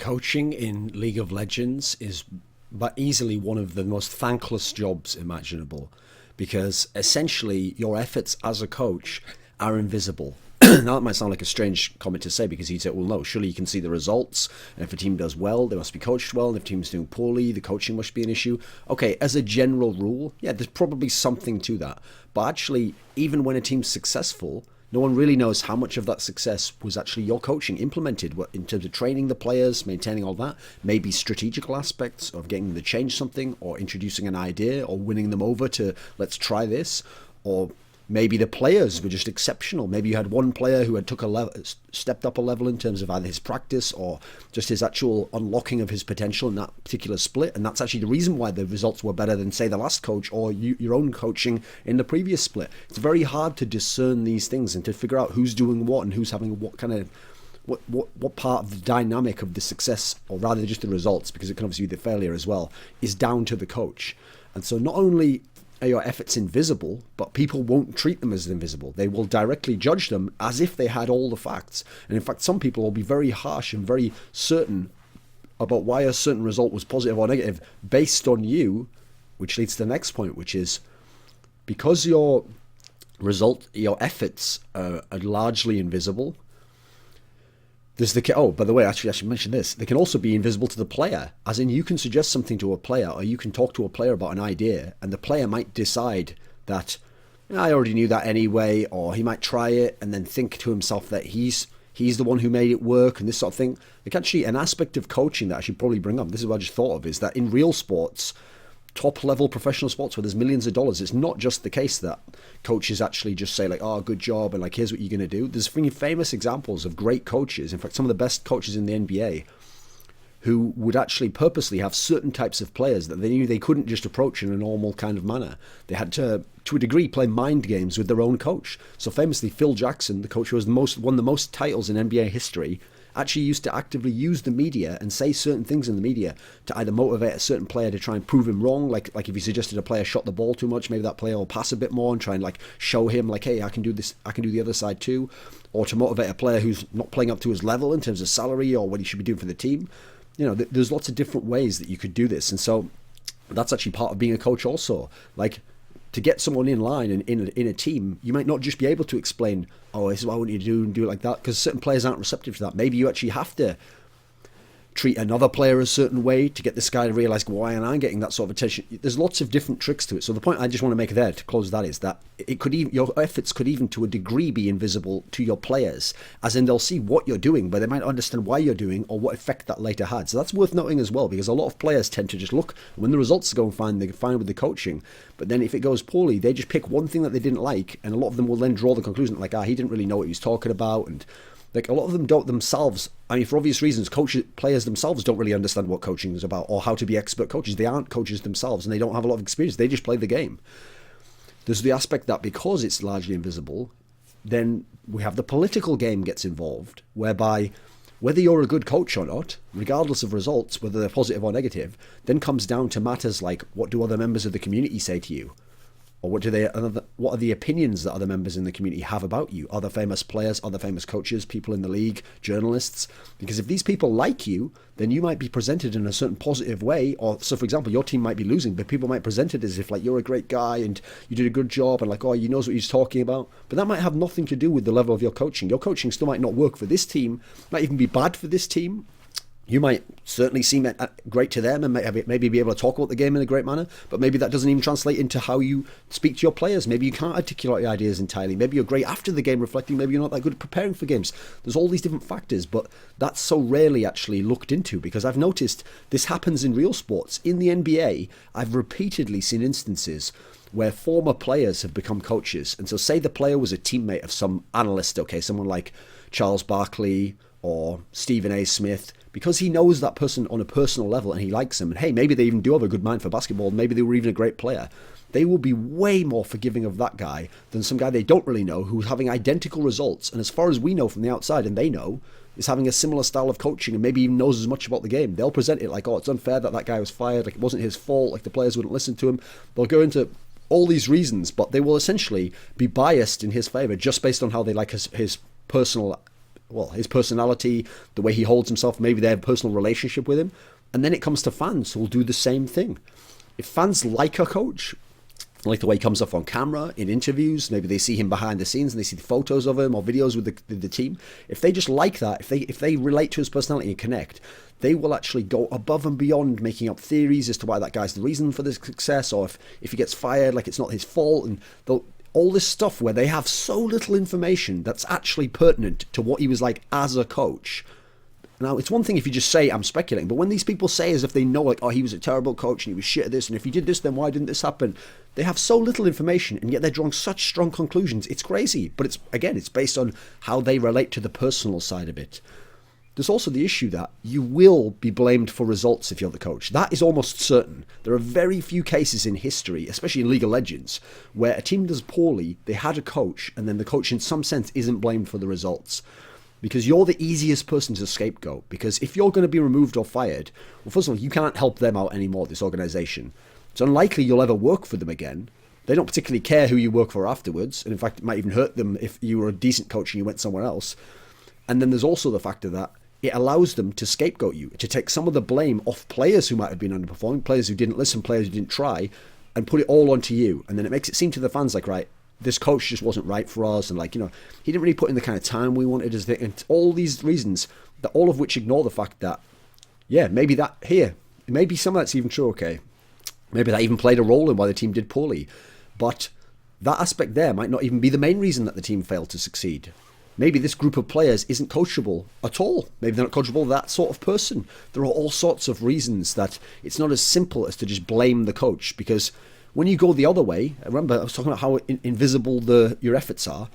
Coaching in League of Legends is but easily one of the most thankless jobs imaginable, because essentially your efforts as a coach are invisible. Now that might sound like a strange comment to say, because you'd say, well, no, surely you can see the results, and if a team does well, they must be coached well, and if a team's doing poorly, the coaching must be an issue. Okay, as a general rule, yeah, there's probably something to that. But actually, even when a team's successful, no one really knows how much of that success was actually your coaching implemented, what, in terms of training the players, maintaining all that, maybe strategical aspects of getting them to change something, or introducing an idea, or winning them over to, let's try this, or maybe the players were just exceptional. Maybe you had one player who had stepped up a level in terms of either his practice or just his actual unlocking of his potential in that particular split. And that's actually the reason why the results were better than, say, the last coach or your own coaching in the previous split. It's very hard to discern these things and to figure out who's doing what and who's having what kind of what part of the dynamic of the success, or rather just the results, because it can obviously be the failure as well, is down to the coach. And so not only are your efforts invisible, but people won't treat them as invisible. They will directly judge them as if they had all the facts. And in fact, some people will be very harsh and very certain about why a certain result was positive or negative based on you, which leads to the next point, which is because your efforts are largely invisible. By the way, actually, I should mention this. They can also be invisible to the player, as in you can suggest something to a player, or you can talk to a player about an idea, and the player might decide that, I already knew that anyway, or he might try it and then think to himself that he's the one who made it work, and this sort of thing. Like, actually, an aspect of coaching that I should probably bring up, this is what I just thought of, is that in real sports, top-level professional sports where there's millions of dollars, it's not just the case that coaches actually just say, like, oh, good job, and, like, here's what you're going to do. There's famous examples of great coaches, in fact, some of the best coaches in the NBA, who would actually purposely have certain types of players that they knew they couldn't just approach in a normal kind of manner. They had to a degree, play mind games with their own coach. So famously, Phil Jackson, the coach who has won the most titles in NBA history, actually used to actively use the media and say certain things in the media to either motivate a certain player to try and prove him wrong, like if he suggested a player shot the ball too much, maybe that player will pass a bit more and try and, like, show him, like, hey, I can do this, I can do the other side too, or to motivate a player who's not playing up to his level in terms of salary or what he should be doing for the team. You know, there's lots of different ways that you could do this, and so that's actually part of being a coach also. Like, to get someone in line and in a team, you might not just be able to explain, oh, this is what I want you to do and do it like that, because certain players aren't receptive to that. Maybe you actually have to treat another player a certain way to get this guy to realize, why am I getting that sort of attention? There's lots of different tricks to it. So the point I just want to make there to close that is that your efforts could even to a degree be invisible to your players, as in they'll see what you're doing, but they might not understand why you're doing or what effect that later had. So that's worth noting as well, because a lot of players tend to just look, when the results go fine, they're fine with the coaching, but then if it goes poorly, they just pick one thing that they didn't like, and a lot of them will then draw the conclusion, like, he didn't really know what he was talking about, and like, a lot of them don't themselves, I mean, for obvious reasons, players themselves don't really understand what coaching is about or how to be expert coaches. They aren't coaches themselves, and they don't have a lot of experience. They just play the game. There's the aspect that because it's largely invisible, then we have the political game gets involved, whereby whether you're a good coach or not, regardless of results, whether they're positive or negative, then comes down to matters like, what do other members of the community say to you? Or what are the opinions that other members in the community have about you? Other famous players, other famous coaches, people in the league, journalists? Because if these people like you, then you might be presented in a certain positive way. Or, so for example, your team might be losing, but people might present it as if, like, you're a great guy and you did a good job, and, like, oh, he knows what he's talking about. But that might have nothing to do with the level of your coaching. Your coaching still might not work for this team, might even be bad for this team. You might certainly seem great to them and maybe be able to talk about the game in a great manner, but maybe that doesn't even translate into how you speak to your players. Maybe you can't articulate your ideas entirely. Maybe you're great after the game reflecting. Maybe you're not that good at preparing for games. There's all these different factors, but that's so rarely actually looked into, because I've noticed this happens in real sports. In the NBA, I've repeatedly seen instances where former players have become coaches. And so say the player was a teammate of some analyst, okay, someone like Charles Barkley or Stephen A. Smith, because he knows that person on a personal level and he likes them, and hey, maybe they even do have a good mind for basketball, maybe they were even a great player, they will be way more forgiving of that guy than some guy they don't really know who's having identical results, and as far as we know from the outside, and they know, is having a similar style of coaching and maybe even knows as much about the game. They'll present it like, oh, it's unfair that guy was fired, like it wasn't his fault, like the players wouldn't listen to him. They'll go into all these reasons, but they will essentially be biased in his favour just based on how they like his personal his personality, the way he holds himself, maybe their personal relationship with him. And then it comes to fans who will do the same thing. If fans like a coach, like the way he comes off on camera, in interviews, maybe they see him behind the scenes and they see the photos of him or videos with the team. If they just like that, if they relate to his personality and connect, they will actually go above and beyond making up theories as to why that guy's the reason for this success, or if he gets fired, like it's not his fault, and all this stuff where they have so little information that's actually pertinent to what he was like as a coach. Now, it's one thing if you just say, I'm speculating, but when these people say as if they know, like, oh, he was a terrible coach and he was shit at this, and if he did this, then why didn't this happen? They have so little information, and yet they're drawing such strong conclusions. It's crazy. But it's based on how they relate to the personal side of it. There's also the issue that you will be blamed for results if you're the coach. That is almost certain. There are very few cases in history, especially in League of Legends, where a team does poorly, they had a coach, and then the coach in some sense isn't blamed for the results. Because you're the easiest person to scapegoat. Because if you're going to be removed or fired, well, first of all, you can't help them out anymore, this organisation. It's unlikely you'll ever work for them again. They don't particularly care who you work for afterwards. And in fact, it might even hurt them if you were a decent coach and you went somewhere else. And then there's also the factor that it allows them to scapegoat you, to take some of the blame off players who might have been underperforming, players who didn't listen, players who didn't try, and put it all onto you. And then it makes it seem to the fans like, right, this coach just wasn't right for us, and like, you know, he didn't really put in the kind of time we wanted, and all these reasons, that all of which ignore the fact that, yeah, maybe some of that's even true, okay. Maybe that even played a role in why the team did poorly. But that aspect there might not even be the main reason that the team failed to succeed. Maybe this group of players isn't coachable at all. Maybe they're not coachable, that sort of person. There are all sorts of reasons that it's not as simple as to just blame the coach, because when you go the other way, remember I was talking about how invisible your efforts are.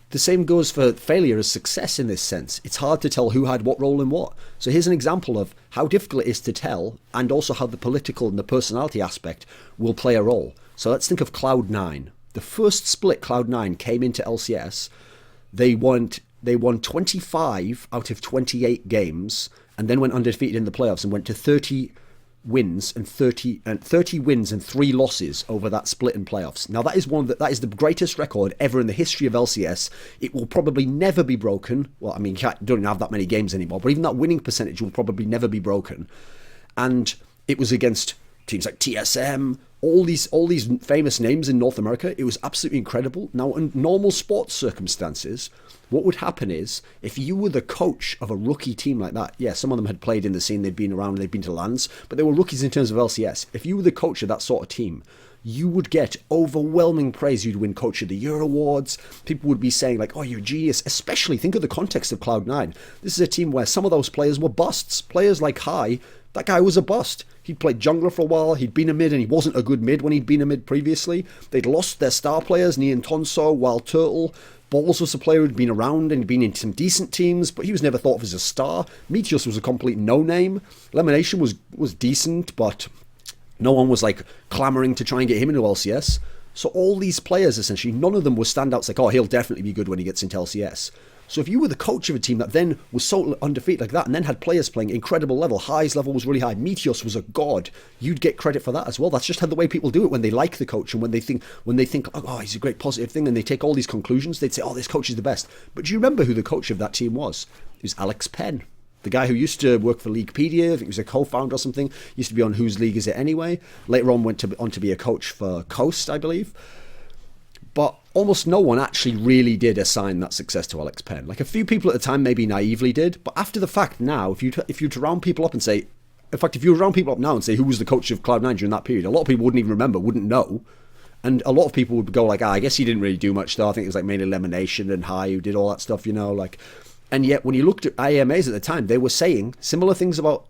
The same goes for failure as success in this sense. It's hard to tell who had what role in what. So here's an example of how difficult it is to tell, and also how the political and the personality aspect will play a role. So let's think of Cloud9. The first split Cloud9 came into LCS. They won 25 out of 28 games, and then went undefeated in the playoffs and went to 30 wins and 30 wins and 3 losses over that split in playoffs. Now that is the greatest record ever in the history of LCS. It will probably never be broken. Well, I mean, you don't have that many games anymore, but even that winning percentage will probably never be broken. And it was against teams like TSM, all these famous names in North America. It was absolutely incredible. Now, in normal sports circumstances, what would happen is, if you were the coach of a rookie team like that, yeah, some of them had played in the scene, they'd been around, they'd been to LANs, but they were rookies in terms of LCS. If you were the coach of that sort of team, you would get overwhelming praise. You'd win Coach of the Year awards. People would be saying like, oh, you're a genius. Especially, think of the context of Cloud9. This is a team where some of those players were busts. Players like Hai, that guy was a bust. He'd played jungler for a while, he'd been a mid, and he wasn't a good mid when he'd been a mid previously. They'd lost their star players, Nian Tonso, Wild Turtle. Balls was a player who'd been around and been in some decent teams, but he was never thought of as a star. Meteos was a complete no-name. Lemonation was decent, but no one was like clamoring to try and get him into LCS. So all these players, essentially, none of them were standouts like, oh, he'll definitely be good when he gets into LCS. So if you were the coach of a team that then was so undefeated like that, and then had players playing incredible level, High's level was really high, Meteos was a god, you'd get credit for that as well. That's just how the way people do it when they like the coach, and when they think, oh, he's a great positive thing, and they take all these conclusions, they'd say, oh, this coach is the best. But do you remember who the coach of that team was? It was Alex Penn. The guy who used to work for Leaguepedia, I think he was a co-founder or something, used to be on Whose League Is It Anyway? Later on went on to be a coach for Coast, I believe. But almost no one actually really did assign that success to Alex Penn. Like, a few people at the time maybe naively did, but after the fact now, if you to round people up and say, in fact, if you round people up now and say who was the coach of Cloud9 during that period, a lot of people wouldn't even remember, wouldn't know. And a lot of people would go like, I guess he didn't really do much though. I think it was like mainly Lemonation and High who did all that stuff, you know, like. And yet when you looked at IMAs at the time, they were saying similar things about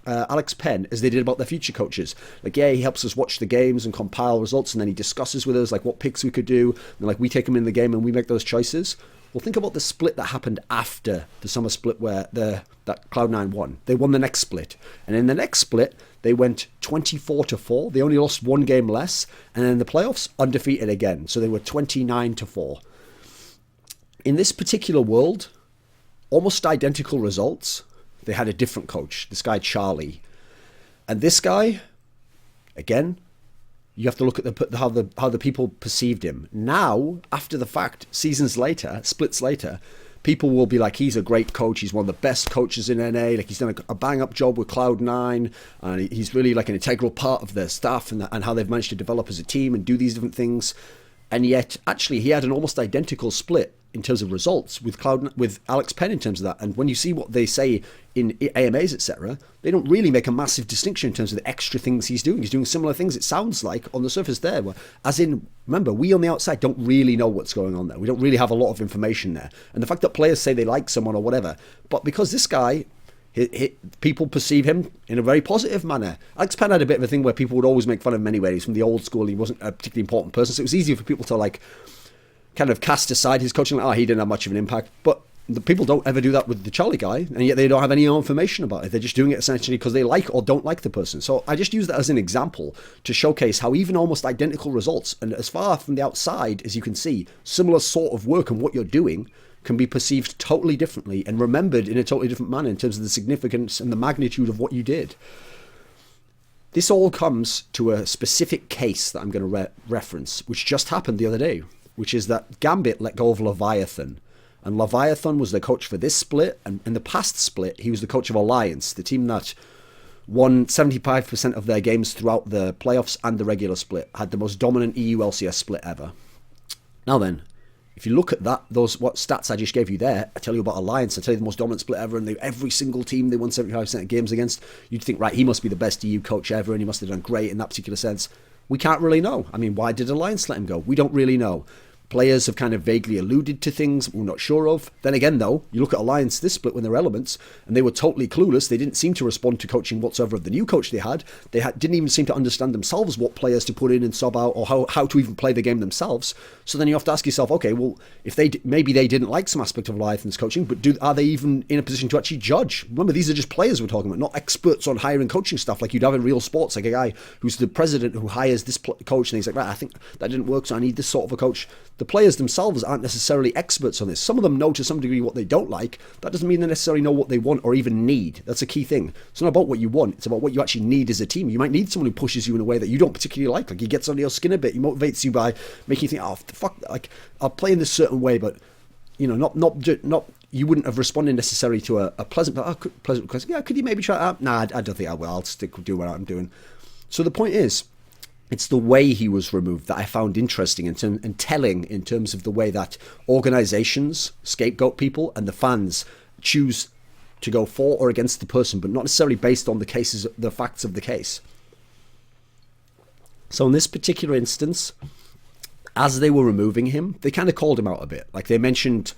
Alex Penn as they did about their future coaches. Like, yeah, he helps us watch the games and compile results, and then he discusses with us like what picks we could do, and like we take him in the game and we make those choices. Well, think about the split that happened after the summer split where that Cloud9 won. They won the next split, and in the next split they went 24-4. They only lost one game less, and in the playoffs undefeated again, so they were 29-4. In this particular world, almost identical results. They had a different coach, this guy Charlie. And this guy, again, you have to look at how the people perceived him. Now, after the fact, seasons later, splits later, people will be like, he's a great coach. He's one of the best coaches in NA. Like, he's done a bang-up job with Cloud9, and he's really like an integral part of their staff and how they've managed to develop as a team and do these different things. And yet, actually, he had an almost identical split in terms of results with Alex Penn in terms of that. And when you see what they say in AMAs, etc., they don't really make a massive distinction in terms of the extra things he's doing. He's doing similar things, it sounds like, on the surface there. As in, remember, we on the outside don't really know what's going on there. We don't really have a lot of information there. And the fact that players say they like someone or whatever, but because this guy, people perceive him in a very positive manner. Alex Penn had a bit of a thing where people would always make fun of him anyway. He's from the old school. He wasn't a particularly important person. So it was easier for people to like kind of cast aside his coaching, like, he didn't have much of an impact. But the people don't ever do that with the Charlie guy, and yet they don't have any information about it. They're just doing it essentially because they like or don't like the person. So I just use that as an example to showcase how even almost identical results, and as far from the outside as you can see, similar sort of work and what you're doing can be perceived totally differently and remembered in a totally different manner in terms of the significance and the magnitude of what you did. This all comes to a specific case that I'm going to reference, which just happened the other day, which is that Gambit let go of Leviathan. And Leviathan was the coach for this split, and in the past split, he was the coach of Alliance, the team that won 75% of their games throughout the playoffs and the regular split, had the most dominant EU LCS split ever. Now then, if you look at that, what stats I just gave you there, I tell you about Alliance, I tell you the most dominant split ever, and every single team they won 75% of games against, you'd think, right, he must be the best EU coach ever, and he must have done great in that particular sense. We can't really know. I mean, why did Alliance let him go? We don't really know. Players have kind of vaguely alluded to things we're not sure of. Then again, though, you look at Alliance this split when they're elements, and they were totally clueless. They didn't seem to respond to coaching whatsoever of the new coach they had. Didn't even seem to understand themselves what players to put in and sub out, or how to even play the game themselves. So then you have to ask yourself, okay, well, if maybe they didn't like some aspect of Leviathan's coaching, but are they even in a position to actually judge? Remember, these are just players we're talking about, not experts on hiring coaching stuff like you'd have in real sports, like a guy who's the president who hires this coach, and he's like, right, I think that didn't work, so I need this sort of a coach. The players themselves aren't necessarily experts on this. Some of them know to some degree what they don't like. That doesn't mean they necessarily know what they want or even need. That's a key thing. It's not about what you want. It's about what you actually need as a team. You might need someone who pushes you in a way that you don't particularly like he gets under your skin a bit. He motivates you by making you think, oh, fuck, like, I'll play in this certain way, but, you know, not you wouldn't have responded necessarily to a pleasant request. Yeah, could you maybe try that? Nah, I don't think I will. I'll stick with doing what I'm doing. So the point is, it's the way he was removed that I found interesting and telling in terms of the way that organizations scapegoat people and the fans choose to go for or against the person, but not necessarily based on the facts of the case. So in this particular instance, as they were removing him, they kind of called him out a bit. Like, they mentioned,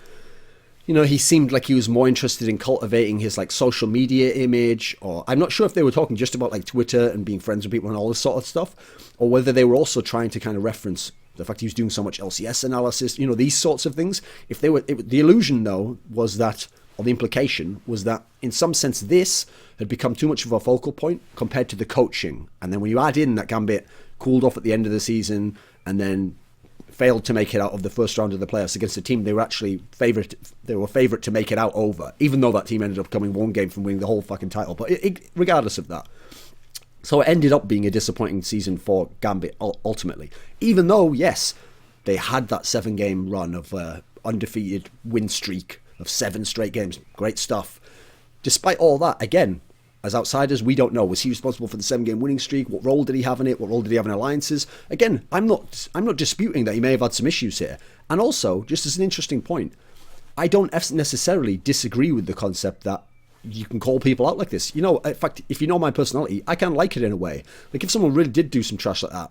you know, he seemed like he was more interested in cultivating his like social media image, or I'm not sure if they were talking just about like Twitter and being friends with people and all this sort of stuff, or whether they were also trying to kind of reference the fact he was doing so much LCS analysis, you know, these sorts of things. If they were, the illusion though was that, or the implication was that in some sense this had become too much of a focal point compared to the coaching. And then when you add in that Gambit cooled off at the end of the season and then failed to make it out of the first round of the playoffs against a team they were actually favourite to make it out over, even though that team ended up coming one game from winning the whole fucking title. But regardless of that, so it ended up being a disappointing season for Gambit ultimately, even though, yes, they had that 7-game run of undefeated win streak of 7 straight games. Great stuff. Despite all that, again, as outsiders, we don't know. Was he responsible for the 7-game winning streak? What role did he have in it? What role did he have in alliances? Again, I'm not disputing that he may have had some issues here. And also, just as an interesting point, I don't necessarily disagree with the concept that you can call people out like this. You know, in fact, if you know my personality, I kind of like it in a way. Like, if someone really did do some trash like that,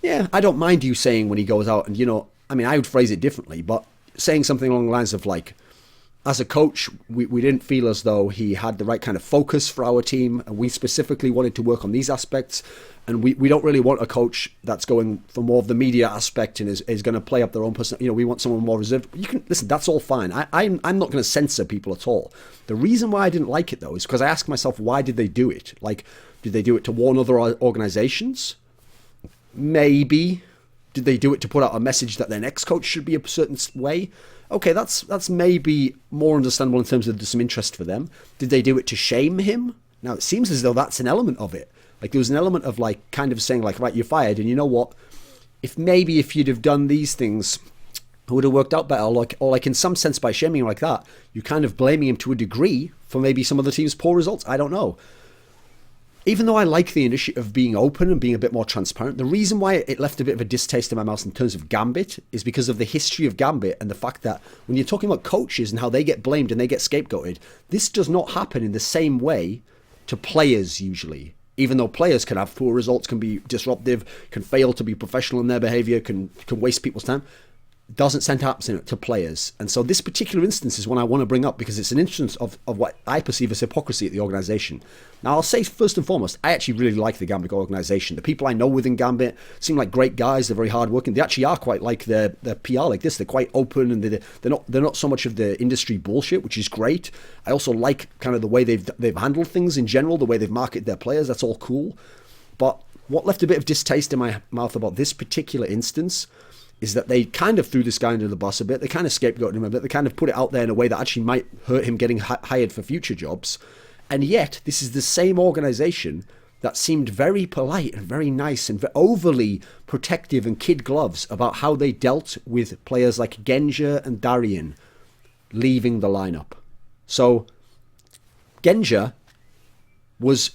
yeah, I don't mind you saying when he goes out, and, you know, I mean, I would phrase it differently, but saying something along the lines of like, as a coach, we didn't feel as though he had the right kind of focus for our team, and we specifically wanted to work on these aspects, and we don't really want a coach that's going for more of the media aspect and is going to play up their own person. You know, we want someone more reserved. You can listen, that's all fine. I'm not going to censor people at all. The reason why I didn't like it though is because I asked myself, why did they do it? Like, did they do it to warn other organizations? Maybe. Did they do it to put out a message that their next coach should be a certain way? Okay, that's maybe more understandable in terms of there's some interest for them. Did they do it to shame him? Now, it seems as though that's an element of it. Like, there was an element of, like, kind of saying, like, right, you're fired, and you know what? If you'd have done these things who would have worked out better. Or like in some sense, by shaming him like that, you're kind of blaming him to a degree for maybe some of the team's poor results. I don't know. Even though I like the initiative of being open and being a bit more transparent, the reason why it left a bit of a distaste in my mouth in terms of Gambit is because of the history of Gambit and the fact that when you're talking about coaches and how they get blamed and they get scapegoated, this does not happen in the same way to players usually. Even though players can have poor results, can be disruptive, can fail to be professional in their behaviour, can waste people's time, doesn't send happen to players. And so this particular instance is one I want to bring up because it's an instance of what I perceive as hypocrisy at the organisation. Now, I'll say first and foremost, I actually really like the Gambit organisation. The people I know within Gambit seem like great guys. They're very hardworking. They actually are quite like their PR like this. They're quite open and they're not so much of the industry bullshit, which is great. I also like kind of the way they've handled things in general, the way they've marketed their players. That's all cool. But what left a bit of distaste in my mouth about this particular instance is that they kind of threw this guy under the bus a bit. They kind of scapegoated him a bit. They kind of put it out there in a way that actually might hurt him getting hired for future jobs. And yet, this is the same organisation that seemed very polite and very nice and overly protective and kid gloves about how they dealt with players like Genja and Darien leaving the lineup. So, Genja was,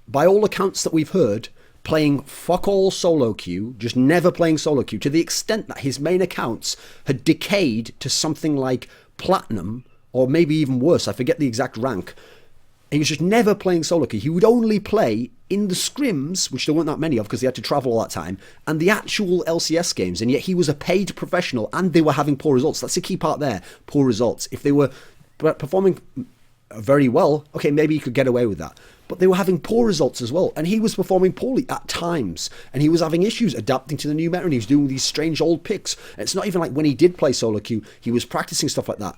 by all accounts that we've heard, playing fuck all solo queue, just never playing solo queue, to the extent that his main accounts had decayed to something like platinum, or maybe even worse, I forget the exact rank. He was just never playing solo queue. He would only play in the scrims, which there weren't that many of because he had to travel all that time, and the actual LCS games, and yet he was a paid professional and they were having poor results. That's the key part there, poor results. If they were performing very well, okay, maybe you could get away with that. But they were having poor results as well. And he was performing poorly at times. And he was having issues adapting to the new meta. And he was doing these strange old picks. And it's not even like when he did play solo queue, he was practicing stuff like that.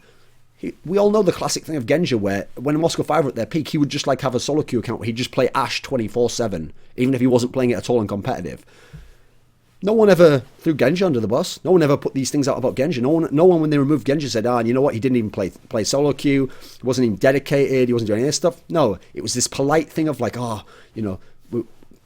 We all know the classic thing of Genja where when Moscow 5 were at their peak, he would just like have a solo queue account where he'd just play Ashe 24/7, even if he wasn't playing it at all in competitive. No one ever threw Genja under the bus. No one ever put these things out about Genja. No one when they removed Genja said, and you know what, he didn't even play solo queue. He wasn't even dedicated. He wasn't doing any of this stuff. No, it was this polite thing of like,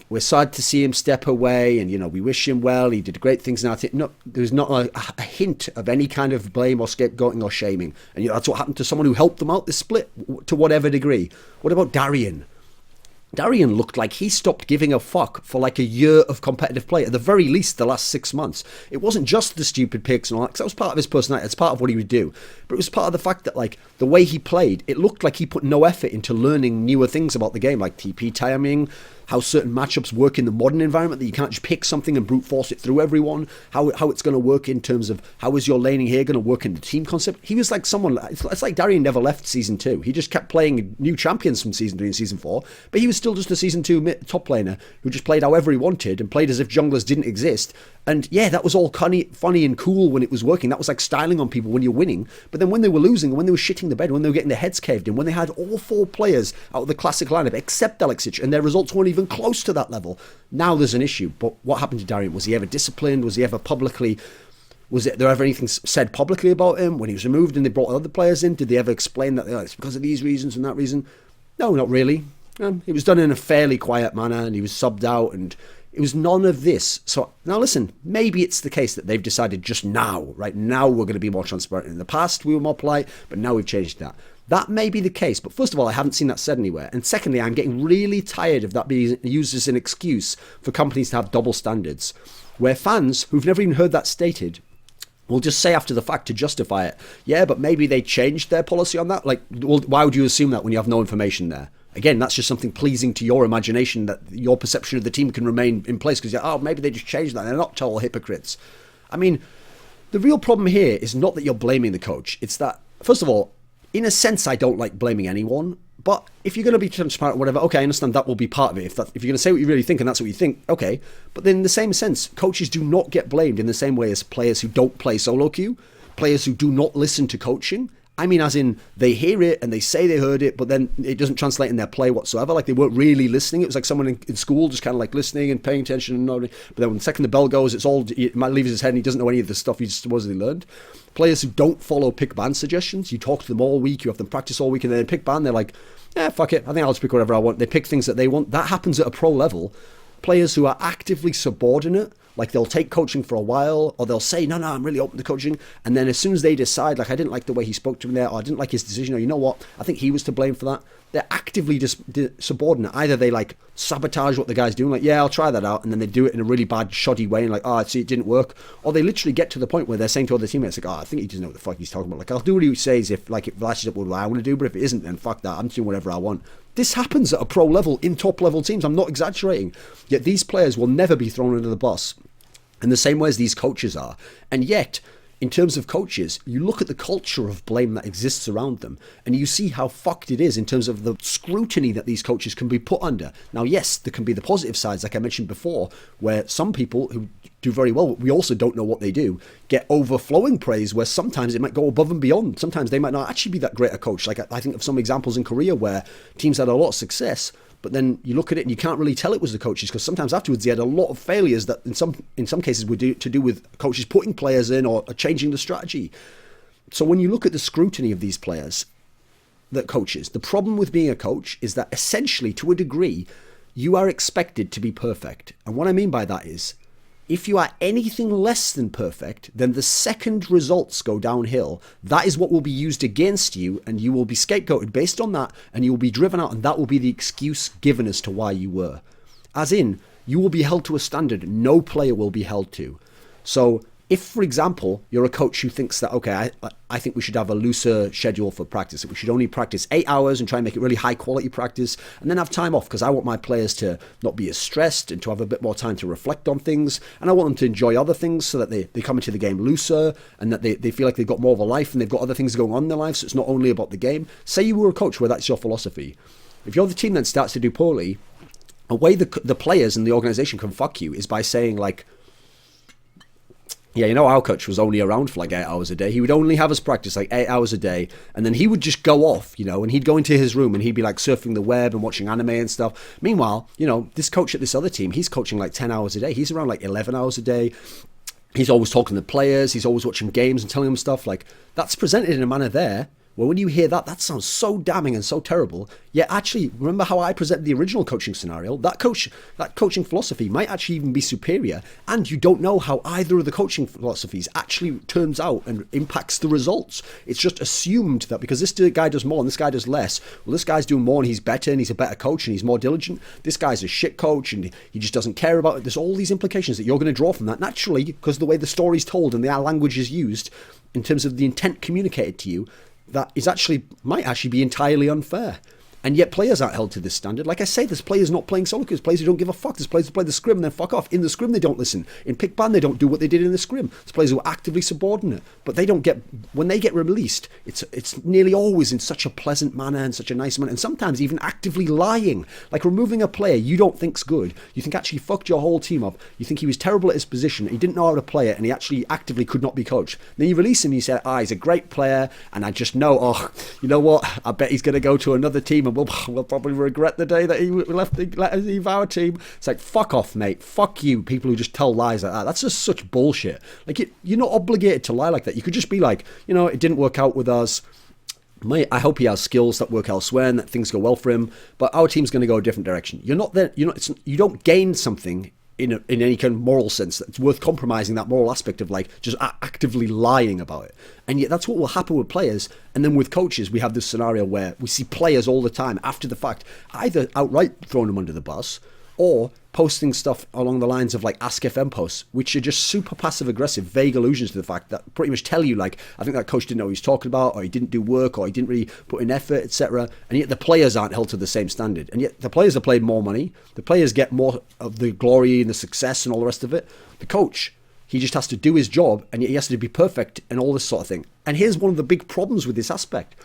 we're sad to see him step away and, we wish him well. He did great things. No, there's not a hint of any kind of blame or scapegoating or shaming. And that's what happened to someone who helped them out this split to whatever degree. What about Darien? Darien looked like he stopped giving a fuck for like a year of competitive play, at the very least the last 6 months. It wasn't just the stupid picks and all that, because that was part of his personality, it's part of what he would do. But it was part of the fact that like the way he played, it looked like he put no effort into learning newer things about the game, like TP timing, how certain matchups work in the modern environment, that you can't just pick something and brute force it through everyone, how it's going to work in terms of how is your laning here going to work in the team concept. He was like someone, it's like Darien never left Season 2. He just kept playing new champions from Season 3 and Season 4, but he was still just a Season 2 top laner who just played however he wanted and played as if junglers didn't exist. And yeah, that was all funny and cool when it was working. That was like styling on people when you're winning. But then when they were losing, when they were shitting the bed, when they were getting their heads caved in, when they had all 4 players out of the classic lineup except Alexic and their results weren't even close to that level, now there's an issue. But what happened to Darien? Was he ever disciplined? Was he ever publicly... Was there ever anything said publicly about him when he was removed and they brought other players in? Did they ever explain that it's because of these reasons and that reason? No, not really. It was done in a fairly quiet manner and he was subbed out and it was none of this. So now listen, maybe it's the case that they've decided just now, right now we're going to be more transparent. In the past we were more polite, but now we've changed that. That may be the case, but first of all, I haven't seen that said anywhere. And secondly, I'm getting really tired of that being used as an excuse for companies to have double standards, where fans who've never even heard that stated will just say after the fact to justify it, yeah, but maybe they changed their policy on that. Like, well, why would you assume that when you have no information there? Again, that's just something pleasing to your imagination that your perception of the team can remain in place because, maybe they just changed that. They're not total hypocrites. I mean, the real problem here is not that you're blaming the coach. It's that, first of all, in a sense, I don't like blaming anyone. But if you're going to be transparent or whatever, okay, I understand that will be part of it. If you're going to say what you really think and that's what you think, okay. But then in the same sense, coaches do not get blamed in the same way as players who don't play solo queue, players who do not listen to coaching. I mean, as in, they hear it and they say they heard it, but then it doesn't translate in their play whatsoever. Like, they weren't really listening. It was like someone in school just kind of like listening and paying attention and nodding. But then when the second the bell goes, it might leave his head and he doesn't know any of the stuff he supposedly learned. Players who don't follow pick ban suggestions, you talk to them all week, you have them practice all week, and then pick ban, they're like, fuck it, I think I'll just pick whatever I want. They pick things that they want. That happens at a pro level. Players who are actively subordinate, Like they'll take coaching for a while, or they'll say, no, I'm really open to coaching. And then as soon as they decide, like, I didn't like the way he spoke to me there, or I didn't like his decision, or you know what, I think he was to blame for that. They're actively subordinate. Either they like sabotage what the guy's doing, like, yeah, I'll try that out, and then they do it in a really bad, shoddy way, and like, oh, see, it didn't work. Or they literally get to the point where they're saying to other teammates, like, oh, I think he doesn't know what the fuck he's talking about. Like, I'll do what he says if like it latches up with what I want to do, but if it isn't, then fuck that. I'm doing whatever I want. This happens at a pro level in top level teams. I'm not exaggerating. Yet these players will never be thrown under the bus in the same way as these coaches are. And yet, in terms of coaches, you look at the culture of blame that exists around them, and you see how fucked it is in terms of the scrutiny that these coaches can be put under. Now, yes, there can be the positive sides, like I mentioned before, where some people who do very well, we also don't know what they do, get overflowing praise where sometimes it might go above and beyond. Sometimes they might not actually be that great a coach. Like I think of some examples in Korea where teams had a lot of success, but then you look at it and you can't really tell it was the coaches, because sometimes afterwards they had a lot of failures that in some cases were to do with coaches putting players in or changing the strategy. So when you look at the scrutiny of these players, that coaches, the problem with being a coach is that essentially, to a degree, you are expected to be perfect. And what I mean by that is, if you are anything less than perfect, then the second results go downhill. That is what will be used against you, and you will be scapegoated based on that, and you will be driven out, and that will be the excuse given as to why you were. As in, you will be held to a standard no player will be held to. So if, for example, you're a coach who thinks that, okay, I think we should have a looser schedule for practice, that we should only practice 8 hours and try and make it really high quality practice, and then have time off because I want my players to not be as stressed and to have a bit more time to reflect on things, and I want them to enjoy other things so that they come into the game looser and that they feel like they've got more of a life and they've got other things going on in their lives, so it's not only about the game. Say you were a coach where that's your philosophy. If you're the team that starts to do poorly, a way the players and the organization can fuck you is by saying, like, yeah, you know, our coach was only around for like 8 hours a day. He would only have us practice like 8 hours a day, and then he would just go off, you know, and he'd go into his room and he'd be like surfing the web and watching anime and stuff. Meanwhile, you know, this coach at this other team, he's coaching like 10 hours a day. He's around like 11 hours a day. He's always talking to players. He's always watching games and telling them stuff. Like, that's presented in a manner there. Well, when you hear that, that sounds so damning and so terrible. Yet actually, remember how I presented the original coaching scenario? That coaching philosophy might actually even be superior, and you don't know how either of the coaching philosophies actually turns out and impacts the results. It's just assumed that because this guy does more and this guy does less, well, this guy's doing more and he's better and he's a better coach and he's more diligent. This guy's a shit coach and he just doesn't care about it. There's all these implications that you're going to draw from that naturally, because of the way the story's told and the language is used in terms of the intent communicated to you, that is might actually be entirely unfair. And yet players aren't held to this standard. Like I say, there's players not playing solo queues, players who don't give a fuck. There's players who play the scrim and then fuck off. In the scrim, they don't listen. In pick ban, they don't do what they did in the scrim. There's players who are actively subordinate, but they don't get, when they get released, it's nearly always in such a pleasant manner and such a nice manner, and sometimes even actively lying. Like removing a player you don't think's good. You think actually fucked your whole team up. You think he was terrible at his position. He didn't know how to play it, and he actually actively could not be coached. Then you release him and you say, he's a great player, and I just know, you know what? I bet he's going to go to another team and we'll probably regret the day that he let us leave our team. It's like, fuck off, mate. Fuck you, people who just tell lies like that. That's just such bullshit. Like, you're not obligated to lie like that. You could just be like, you know, it didn't work out with us. Mate, I hope he has skills that work elsewhere and that things go well for him, but our team's going to go a different direction. You're not there. You don't gain something in any kind of moral sense that's worth compromising that moral aspect of like just actively lying about it. And yet that's what will happen with players. And then with coaches, we have this scenario where we see players all the time after the fact either outright throwing them under the bus or posting stuff along the lines of like Ask FM posts, which are just super passive aggressive, vague allusions to the fact that pretty much tell you like, I think that coach didn't know what he was talking about, or he didn't do work, or he didn't really put in effort, etc. And yet the players aren't held to the same standard. And yet the players are paid more money. The players get more of the glory and the success and all the rest of it. The coach, he just has to do his job, and yet he has to be perfect and all this sort of thing. And here's one of the big problems with this aspect,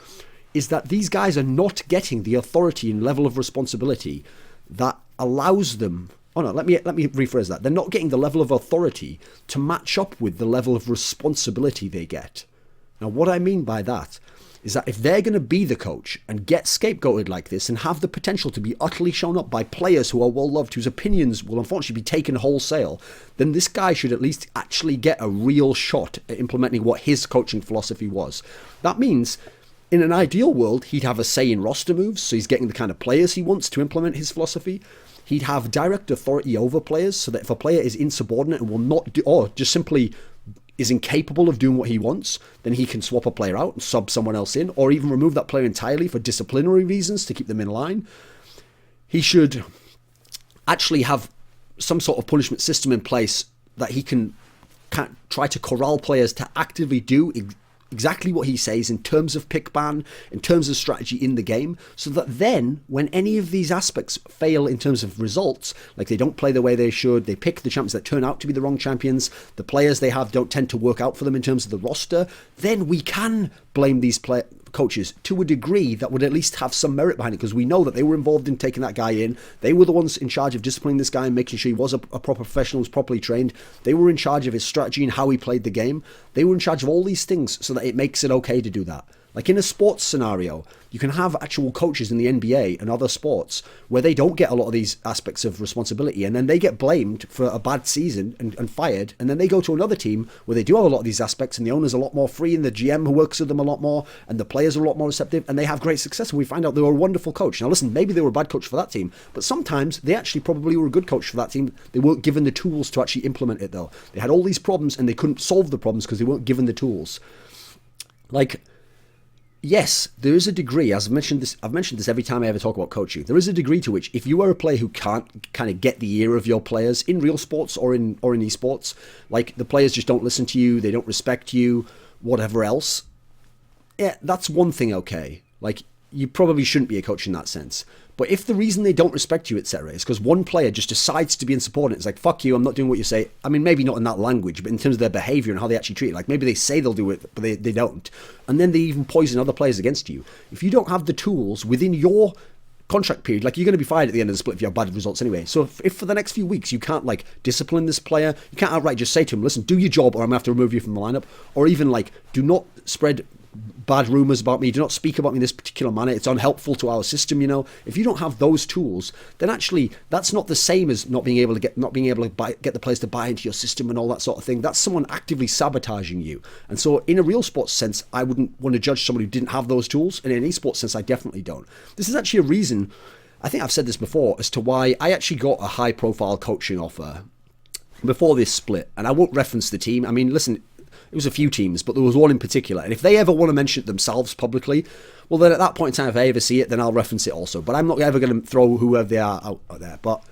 is that these guys are not getting the authority and level of responsibility that allows them, let me rephrase that. They're not getting the level of authority to match up with the level of responsibility they get. Now, what I mean by that is that if they're going to be the coach and get scapegoated like this and have the potential to be utterly shown up by players who are well loved, whose opinions will unfortunately be taken wholesale, then this guy should at least actually get a real shot at implementing what his coaching philosophy was. That means In an ideal world, he'd have a say in roster moves, so he's getting the kind of players he wants to implement his philosophy. He'd have direct authority over players, so that if a player is insubordinate and will not do, or just simply is incapable of doing what he wants, then he can swap a player out and sub someone else in, or even remove that player entirely for disciplinary reasons to keep them in line. He should actually have some sort of punishment system in place that he can try to corral players to actively do exactly what he says in terms of pick ban, in terms of strategy in the game, so that then when any of these aspects fail in terms of results, like they don't play the way they should, they pick the champions that turn out to be the wrong champions, the players they have don't tend to work out for them in terms of the roster, then we can blame these coaches to a degree that would at least have some merit behind it, because we know that they were involved in taking that guy in. They were the ones in charge of disciplining this guy and making sure he was a proper professional, was properly trained. They were in charge of his strategy and how he played the game. They were in charge of all these things so that it makes it okay to do that. Like in a sports scenario, you can have actual coaches in the NBA and other sports where they don't get a lot of these aspects of responsibility, and then they get blamed for a bad season and fired, and then they go to another team where they do have a lot of these aspects, and the owner's a lot more free, and the GM who works with them a lot more, and the players are a lot more receptive, and they have great success, and we find out they were a wonderful coach. Now listen, maybe they were a bad coach for that team, but sometimes they actually probably were a good coach for that team. They weren't given the tools to actually implement it though. They had all these problems, and they couldn't solve the problems because they weren't given the tools. Like, yes, there is a degree, as I've mentioned this every time I ever talk about coaching, there is a degree to which if you are a player who can't kind of get the ear of your players in real sports or in esports, like the players just don't listen to you, they don't respect you, whatever else, yeah, that's one thing, okay. Like, you probably shouldn't be a coach in that sense. But if the reason they don't respect you, etc., is because one player just decides to be insubordinate, it's like, fuck you, I'm not doing what you say. I mean, maybe not in that language, but in terms of their behavior and how they actually treat it. Like, maybe they say they'll do it, but they don't. And then they even poison other players against you. If you don't have the tools within your contract period, like, you're going to be fired at the end of the split if you have bad results anyway. So if for the next few weeks you can't, like, discipline this player, you can't outright just say to him, listen, do your job or I'm going to have to remove you from the lineup. Or even, like, do not spread bad rumors about me, do not speak about me in this particular manner, it's unhelpful to our system, you know. If you don't have those tools, then actually that's not the same as not being able to get the players to buy into your system and all that sort of thing. That's someone actively sabotaging you. And so in a real sports sense, I wouldn't want to judge someone who didn't have those tools, and in an esports sense, I definitely don't. This is actually a reason, I think I've said this before, as to why I actually got a high profile coaching offer before this split, and I won't reference the team. I mean, listen, it was a few teams, but there was one in particular. And if they ever want to mention it themselves publicly, well, then at that point in time, if I ever see it, then I'll reference it also. But I'm not ever going to throw whoever they are out there. But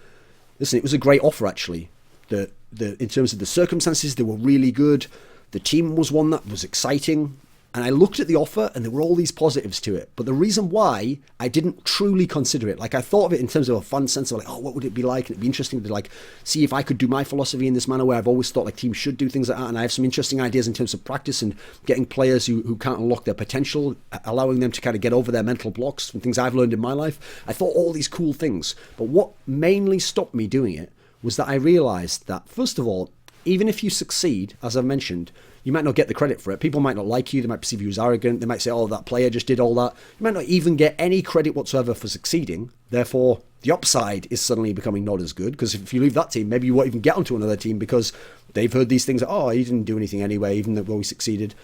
listen, it was a great offer, actually. In terms of the circumstances, they were really good. The team was one that was exciting. And I looked at the offer and there were all these positives to it. But the reason why I didn't truly consider it, like I thought of it in terms of a fun sense of like, oh, what would it be like? And it'd be interesting to like see if I could do my philosophy in this manner where I've always thought like teams should do things like that. And I have some interesting ideas in terms of practice and getting players who can't unlock their potential, allowing them to kind of get over their mental blocks from things I've learned in my life. I thought all these cool things. But what mainly stopped me doing it was that I realized that, first of all, even if you succeed, as I've mentioned, you might not get the credit for it. People might not like you. They might perceive you as arrogant. They might say, oh, that player just did all that. You might not even get any credit whatsoever for succeeding. Therefore, the upside is suddenly becoming not as good, because if you leave that team, maybe you won't even get onto another team because they've heard these things. Oh, he didn't do anything anyway, even though we succeeded.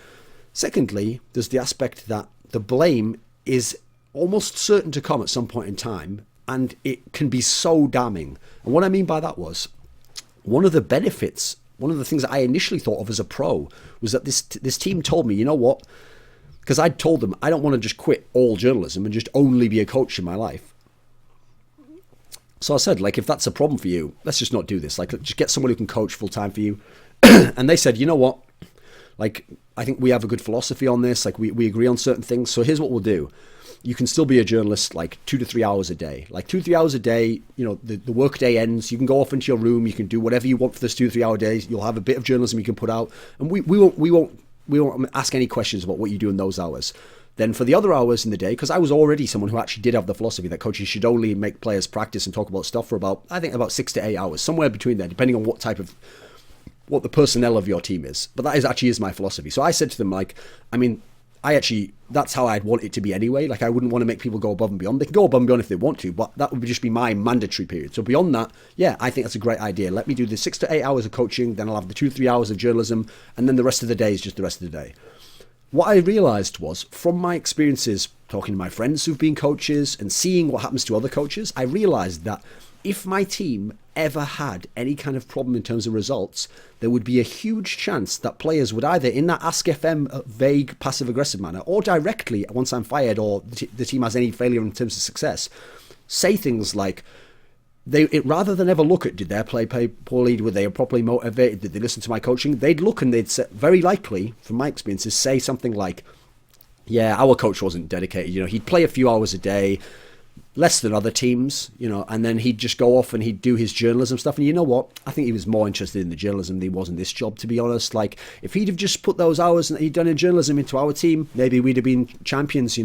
Secondly, there's the aspect that the blame is almost certain to come at some point in time, and it can be so damning. And what I mean by that was, one of the benefits, one of the things that I initially thought of as a pro was that this team told me, you know what? Because I'd told them I don't want to just quit all journalism and just only be a coach in my life. So I said, like, if that's a problem for you, let's just not do this. Like, just get someone who can coach full time for you. And they said, you know what? Like, I think we have a good philosophy on this. Like, we agree on certain things. So here's what we'll do. You can still be a journalist like 2 to 3 hours a day. Like 2 to 3 hours a day, you know, the work day ends. You can go off into your room. You can do whatever you want for this 2 to 3 hour days. You'll have a bit of journalism you can put out, and we won't ask any questions about what you do in those hours. Then for the other hours in the day, because I was already someone who actually did have the philosophy that coaches should only make players practice and talk about stuff for about 6 to 8 hours, somewhere between there, depending on what the personnel of your team is. But that is my philosophy. So I said to them, like, I mean, that's how I'd want it to be anyway. Like, I wouldn't want to make people go above and beyond. They can go above and beyond if they want to, but that would just be my mandatory period. So beyond that, yeah, I think that's a great idea. Let me do the 6 to 8 hours of coaching, then I'll have the 2 to 3 hours of journalism, and then the rest of the day is just the rest of the day. what I realized was, from my experiences talking to my friends who've been coaches and seeing what happens to other coaches, I realized that if my team ever had any kind of problem in terms of results, there would be a huge chance that players would either, in that Ask FM vague passive-aggressive manner, or directly, once I'm fired or the team has any failure in terms of success, say things like, rather than ever look at, did their play poorly, were they properly motivated, did they listen to my coaching, they'd look and they'd say, very likely, from my experiences, say something like, yeah, our coach wasn't dedicated, he'd play a few hours a day, less than other teams, and then he'd just go off and he'd do his journalism stuff. And you know what? I think he was more interested in the journalism than he was in this job, to be honest. Like, if he'd have just put those hours that he'd done in journalism into our team, maybe we'd have been champions,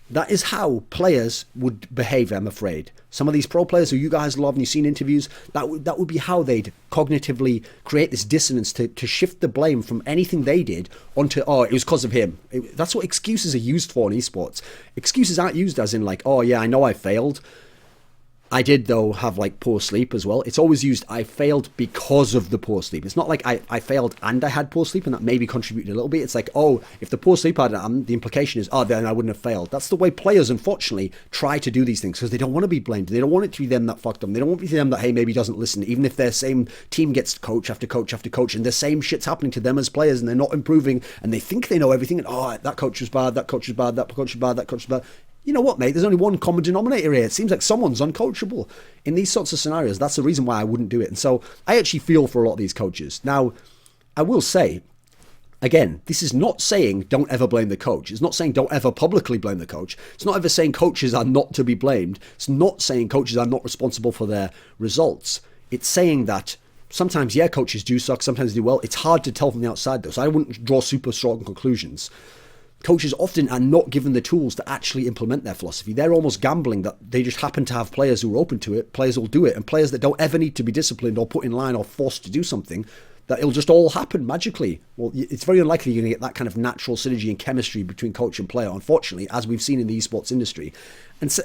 That is how players would behave, I'm afraid. Some of these pro players who you guys love and you've seen interviews, that would be how they'd cognitively create this dissonance to shift the blame from anything they did onto, oh, it was because of him. That's what excuses are used for in esports. Excuses aren't used as in like, oh yeah, I know I failed. I did, though, have poor sleep as well. It's always used, I failed because of the poor sleep. It's not like I failed and I had poor sleep and that maybe contributed a little bit. It's like, oh, if the poor sleep had the implication is, oh, then I wouldn't have failed. That's the way players, unfortunately, try to do these things because they don't want to be blamed. They don't want it to be them that fucked them. They don't want it to be them that, hey, maybe doesn't listen, even if their same team gets coach after coach after coach and the same shit's happening to them as players and they're not improving and they think they know everything and, oh, that coach was bad, that coach was bad, that coach was bad, that coach was bad. You know what, mate? There's only one common denominator here. It seems like someone's uncoachable. In these sorts of scenarios, that's the reason why I wouldn't do it. And so I actually feel for a lot of these coaches. Now, I will say, again, this is not saying don't ever blame the coach. It's not saying don't ever publicly blame the coach. It's not ever saying coaches are not to be blamed. It's not saying coaches are not responsible for their results. It's saying that sometimes, yeah, coaches do suck. Sometimes they do well. It's hard to tell from the outside, though. So I wouldn't draw super strong conclusions. Coaches often are not given the tools to actually implement their philosophy. They're almost gambling that they just happen to have players who are open to it, players will do it, and players that don't ever need to be disciplined or put in line or forced to do something, that it'll just all happen magically. Well, it's very unlikely you're going to get that kind of natural synergy and chemistry between coach and player, unfortunately, as we've seen in the esports industry.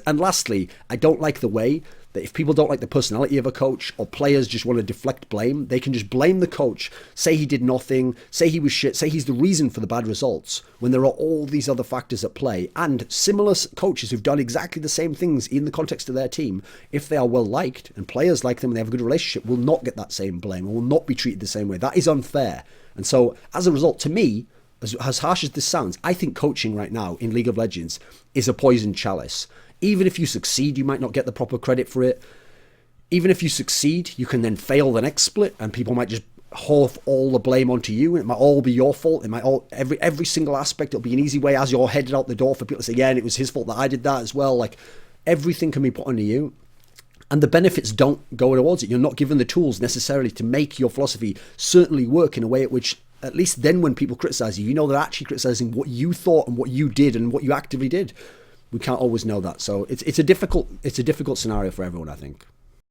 And lastly, I don't like the way that if people don't like the personality of a coach or players just want to deflect blame, they can just blame the coach, say he did nothing, say he was shit, say he's the reason for the bad results, when there are all these other factors at play. And similar coaches who've done exactly the same things in the context of their team, if they are well liked and players like them and they have a good relationship, will not get that same blame and will not be treated the same way. That is unfair. And so as a result, to me, as harsh as this sounds, I think coaching right now in League of Legends is a poisoned chalice. Even if you succeed, you might not get the proper credit for it. Even if you succeed, you can then fail the next split and people might just haul all the blame onto you. It might all be your fault. It might all, every single aspect, it'll be an easy way as you're headed out the door for people to say, yeah, and it was his fault that I did that as well. Like, everything can be put onto you. And the benefits don't go towards it. You're not given the tools necessarily to make your philosophy certainly work in a way at which, at least then when people criticize you, you know they're actually criticizing what you thought and what you did and what you actively did. We can't always know that. So it's a difficult scenario for everyone, I think.